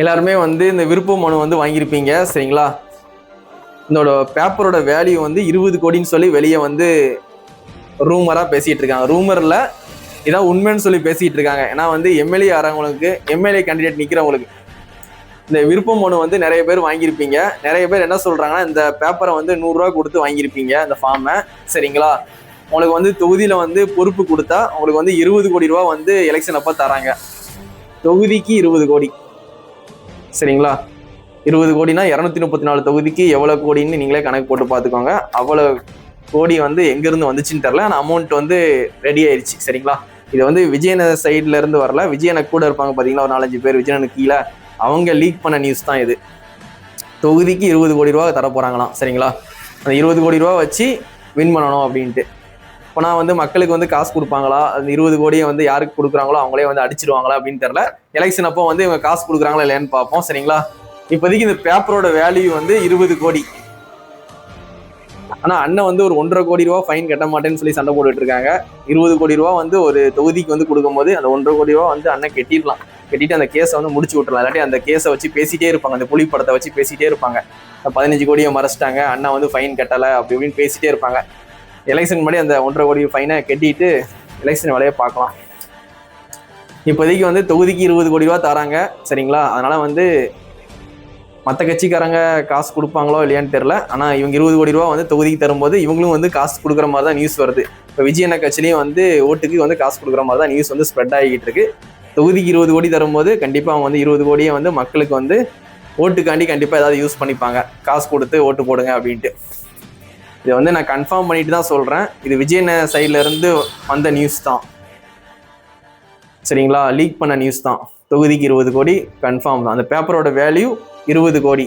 எல்லாருமே வந்து இந்த விருப்ப மனு வந்து வாங்கியிருப்பீங்க சரிங்களா. இதோட பேப்பரோட வேல்யூ வந்து 20 கோடின்னு சொல்லி வெளியே வந்து ரூமராக பேசிட்டு இருக்காங்க. ரூமரில் இதான் உண்மைன்னு சொல்லி பேசிட்டு இருக்காங்க. ஏன்னா வந்து எம்எல்ஏ ஆகிறவங்களுக்கு, எம்எல்ஏ கேண்டிடேட் நிற்கிறவங்களுக்கு இந்த விருப்ப மனு வந்து நிறைய பேர் வாங்கியிருப்பீங்க. நிறைய பேர் என்ன சொல்றாங்கன்னா, இந்த பேப்பரை வந்து 100 ரூபா கொடுத்து வாங்கியிருப்பீங்க இந்த ஃபார்மை சரிங்களா. உங்களுக்கு வந்து தொகுதியில வந்து பொறுப்பு கொடுத்தா உங்களுக்கு வந்து 20 கோடி ரூபா வந்து எலெக்ஷன் அப்ப தராங்க. தொகுதிக்கு 20 கோடி சரிங்களா. 20 கோடினா 234 தொகுதிக்கு எவ்வளவு கோடின்னு நீங்களே கணக்கு போட்டு பார்த்துக்கோங்க. அவ்வளவு கோடி வந்து எங்கிருந்து வந்துச்சுன்னு தெரியல. ஆனால் அமௌண்ட் வந்து ரெடி ஆயிடுச்சு சரிங்களா. இது வந்து விஜயன சைட்ல இருந்து வரல. விஜயனுக்கு கூட இருப்பாங்க பார்த்தீங்களா, ஒரு 4-5 பேர் விஜயனுக்கு கீழே, அவங்க லீக் பண்ண நியூஸ் தான் இது. தொகுதிக்கு 20 கோடி ரூபா தர போறாங்களாம் சரிங்களா. அந்த 20 கோடி ரூபா வச்சு வின் பண்ணணும் அப்படின்ட்டு. இப்போ நான் வந்து மக்களுக்கு வந்து காசு கொடுப்பாங்களா, அந்த 20 கோடியை வந்து யாருக்கு கொடுக்குறாங்களோ அவங்களே வந்து அடிச்சிருவாங்களா அப்படின்னு தெரியல. எலெக்ஷன் அப்போ வந்து இவங்க காசு கொடுக்குறாங்களா இல்லையான்னு பார்ப்போம் சரிங்களா. இப்போதைக்கு இந்த பேப்பரோட வேல்யூ வந்து 20 கோடி. ஆனா அண்ணன் வந்து ஒரு 1.5 கோடி ரூபா ஃபைன் கட்ட மாட்டேன்னு சொல்லி சண்டை போட்டுட்டு இருக்காங்க. 20 கோடி ரூபா வந்து ஒரு தொகுதிக்கு வந்து கொடுக்கும்போது அந்த 1.5 கோடி ரூபா வந்து அண்ணன் கட்டிடலாம். கட்டிட்டு அந்த கேஸை வந்து முடிச்சு விட்டுறலாம். இல்லாட்டி அந்த கேஸை வச்சு பேசிட்டே இருப்பாங்க, அந்த புலி படத்தை வச்சு பேசிட்டே இருப்பாங்க. 15 கோடியை மறைச்சிட்டாங்க, அண்ணா வந்து ஃபைன் கட்டலை அப்படி இப்படின்னு பேசிட்டே இருப்பாங்க. எலெக்ஷன் முன்னாடி அந்த 1.5 கோடி ஃபைனை கட்டிட்டு எலெக்ஷன் வேலையை பார்க்கலாம். இப்போதைக்கு வந்து தொகுதிக்கு 20 கோடி ரூபா தராங்க சரிங்களா. அதனால வந்து மற்ற கட்சிக்காரங்க காசு கொடுப்பாங்களோ இல்லையான்னு தெரியல. ஆனால் இவங்க 20 கோடி ரூபா வந்து தொகுதிக்கு தரும்போது இவங்களும் வந்து காசு கொடுக்குற மாதிரி தான் நியூஸ் வருது. இப்போ விஜயண்ணா கட்சிலையும் வந்து ஓட்டுக்கு வந்து காசு கொடுக்குற மாதிரி தான் நியூஸ் வந்து ஸ்ப்ரெட் ஆகிட்டு இருக்கு. தொகுதிக்கு 20 கோடி தரும்போது கண்டிப்பாக அவங்க வந்து 20 கோடியை வந்து மக்களுக்கு வந்து ஓட்டுக்காண்டி கண்டிப்பாக ஏதாவது யூஸ் பண்ணிப்பாங்க, காசு கொடுத்து ஓட்டு போடுங்க அப்படின்ட்டு. இதை வந்து நான் கன்ஃபார்ம் பண்ணிட்டு தான் சொல்கிறேன். இது விஜயண்ணா சைட்ல இருந்து வந்த நியூஸ் தான் சரிங்களா. லீக் பண்ண நியூஸ் தான். தொகுதிக்கு 20 கோடி கன்ஃபார்ம் தான். அந்த பேப்பரோட வேல்யூ 20 கோடி.